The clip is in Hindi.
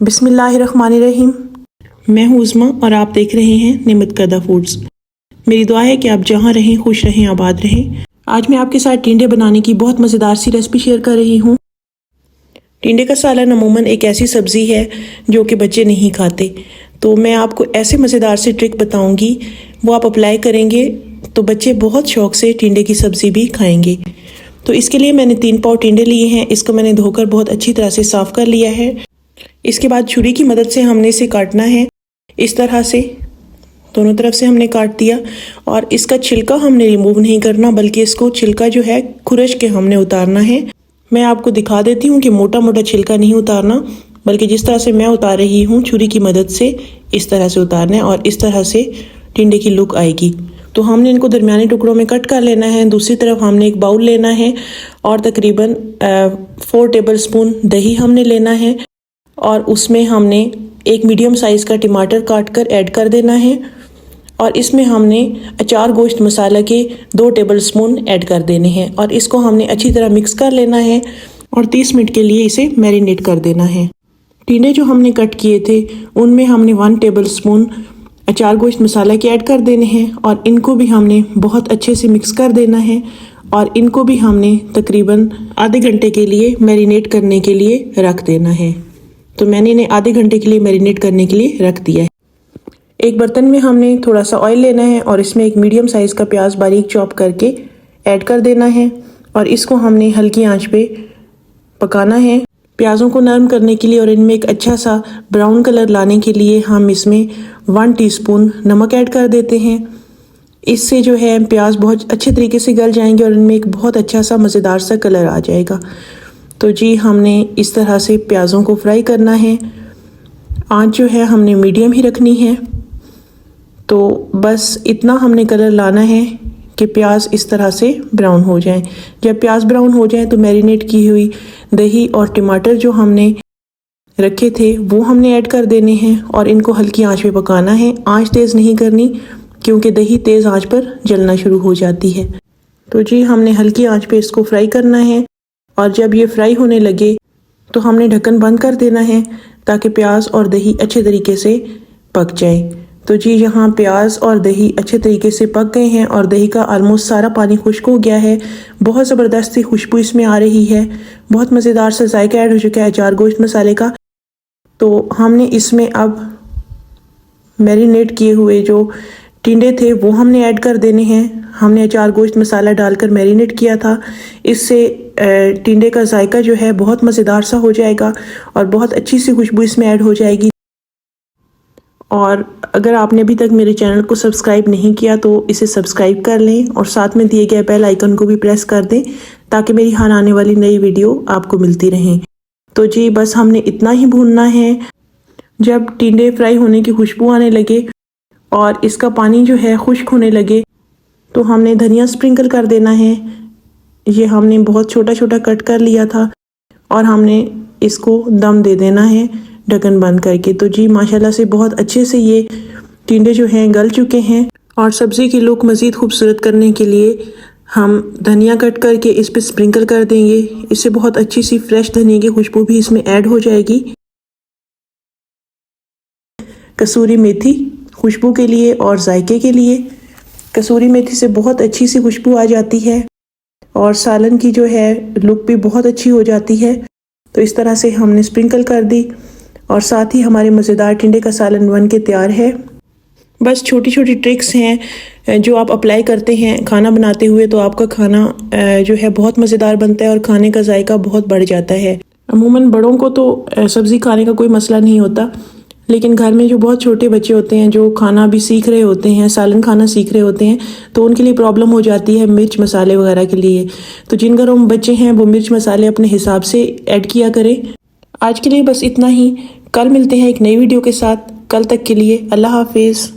बिस्मिल्लाहिर्रहमानिर्रहीम। मैं हूँ उज़्मा और आप देख रहे हैं नेमत करदा फूड्स। मेरी दुआ है कि आप जहाँ रहें खुश रहें, आबाद रहें। आज मैं आपके साथ टिंडे बनाने की बहुत मज़ेदार सी रेसिपी शेयर कर रही हूँ। टिंडे का सालन अमूमन एक ऐसी सब्ज़ी है जो कि बच्चे नहीं खाते, तो मैं आपको ऐसे मज़ेदार सी ट्रिक बताऊँगी, वो आप अप्लाई करेंगे तो बच्चे बहुत शौक़ से टिंडे की सब्ज़ी भी खाएँगे। तो इसके लिए मैंने 3 पाव टिंडे लिए हैं। इसको मैंने धोकर बहुत अच्छी तरह से साफ़ कर लिया है। इसके बाद छुरी की मदद से हमने इसे काटना है। इस तरह से दोनों तरफ से हमने काट दिया और इसका छिलका हमने रिमूव नहीं करना, बल्कि इसको छिलका जो है खुरच के हमने उतारना है। मैं आपको दिखा देती हूँ कि मोटा मोटा छिलका नहीं उतारना, बल्कि जिस तरह से मैं उतार रही हूँ छुरी की मदद से इस तरह से उतारना है और इस तरह से टिंडे की लुक आएगी। तो हमने इनको दरमियाने टुकड़ों में कट कर लेना है। दूसरी तरफ हमने एक बाउल लेना है और तकरीबन 4 टेबल स्पून दही हमने लेना है और उसमें हमने एक मीडियम साइज़ का टमाटर काट कर ऐड कर देना है और इसमें हमने अचार गोश्त मसाला के 2 टेबल स्पून ऐड कर देने हैं और इसको हमने अच्छी तरह मिक्स कर लेना है और 30 मिनट के लिए इसे मैरिनेट कर देना है। टिंडे जो हमने कट किए थे उनमें हमने 1 टेबल स्पून अचार गोश्त मसाला के ऐड कर देने हैं और इनको भी हमने बहुत अच्छे से मिक्स कर देना है और इनको भी हमने तकरीबन आधे घंटे के लिए मैरिनेट करने के लिए रख देना है। तो मैंने इन्हें आधे घंटे के लिए मैरिनेट करने के लिए रख दिया है। एक बर्तन में हमने थोड़ा सा ऑयल लेना है और इसमें एक मीडियम साइज़ का प्याज बारीक चॉप करके ऐड कर देना है और इसको हमने हल्की आंच पे पकाना है। प्याज़ों को नरम करने के लिए और इनमें एक अच्छा सा ब्राउन कलर लाने के लिए हम इसमें 1 टीस्पून नमक ऐड कर देते हैं। इससे जो है प्याज बहुत अच्छे तरीके से गल जाएंगे और इनमें एक बहुत अच्छा सा मज़ेदार सा कलर आ जाएगा। तो जी हमने इस तरह से प्याज़ों को फ्राई करना है। आंच जो है हमने मीडियम ही रखनी है। तो बस इतना हमने कलर लाना है कि प्याज इस तरह से ब्राउन हो जाएं। जब प्याज ब्राउन हो जाए तो मैरिनेट की हुई दही और टमाटर जो हमने रखे थे वो हमने ऐड कर देने हैं और इनको हल्की आंच पे पकाना है। आंच तेज़ नहीं करनी क्योंकि दही तेज़ आंच पर जलना शुरू हो जाती है। तो जी हमने हल्की आंच पे इसको फ्राई करना है और जब ये फ्राई होने लगे तो हमने ढक्कन बंद कर देना है ताकि प्याज और दही अच्छे तरीके से पक जाए। तो जी यहाँ प्याज और दही अच्छे तरीके से पक गए हैं और दही का ऑलमोस्ट सारा पानी खुश्क हो गया है। बहुत ज़बरदस्त सी खुशबू इसमें आ रही है। बहुत मज़ेदार सा जायका ऐड हो चुका है अचार गोश्त मसाले का। तो हमने इसमें अब मैरिनेट किए हुए जो टिंडे थे वो हमने ऐड कर देने हैं। हमने अचार गोश्त मसाला डालकर मैरिनेट किया था। इससे टिंडे का जायका जो है बहुत मज़ेदार सा हो जाएगा और बहुत अच्छी सी खुशबू इसमें ऐड हो जाएगी। और अगर आपने अभी तक मेरे चैनल को सब्सक्राइब नहीं किया तो इसे सब्सक्राइब कर लें और साथ में दिए गए बेल आइकन को भी प्रेस कर दें ताकि मेरी हर आने वाली नई वीडियो आपको मिलती रहें। तो जी बस हमने इतना ही भूनना है। जब टिंडे फ्राई होने की खुशबू आने लगे और इसका पानी जो है खुश्क होने लगे तो हमने धनिया स्प्रिंकल कर देना है। ये हमने बहुत छोटा छोटा कट कर लिया था और हमने इसको दम दे देना है ढक्कन बंद करके। तो जी माशाल्लाह से बहुत अच्छे से ये टिंडे जो हैं गल चुके हैं और सब्ज़ी की लुक मज़ीद खूबसूरत करने के लिए हम धनिया कट करके इस पर स्प्रिंकल कर देंगे। इससे बहुत अच्छी सी फ्रेश धनिया की खुशबू भी इसमें ऐड हो जाएगी। कसूरी मेथी खुशबू के लिए और जायके के लिए। कसूरी मेथी से बहुत अच्छी सी खुशबू आ जाती है और सालन की जो है लुक भी बहुत अच्छी हो जाती है। तो इस तरह से हमने स्प्रिंकल कर दी और साथ ही हमारे मज़ेदार टिंडे का सालन बन के तैयार है। बस छोटी छोटी ट्रिक्स हैं जो आप अप्लाई करते हैं खाना बनाते हुए तो आपका खाना जो है बहुत मज़ेदार बनता है और खाने का जायका बहुत बढ़ जाता है। अमूमन बड़ों को तो सब्ज़ी खाने का कोई मसला नहीं होता, लेकिन घर में जो बहुत छोटे बच्चे होते हैं जो खाना भी सीख रहे होते हैं, सालन खाना सीख रहे होते हैं, तो उनके लिए प्रॉब्लम हो जाती है मिर्च मसाले वगैरह के लिए। तो जिन घरों में बच्चे हैं वो मिर्च मसाले अपने हिसाब से ऐड किया करें। आज के लिए बस इतना ही। कल मिलते हैं एक नई वीडियो के साथ। कल तक के लिए अल्लाह हाफिज़।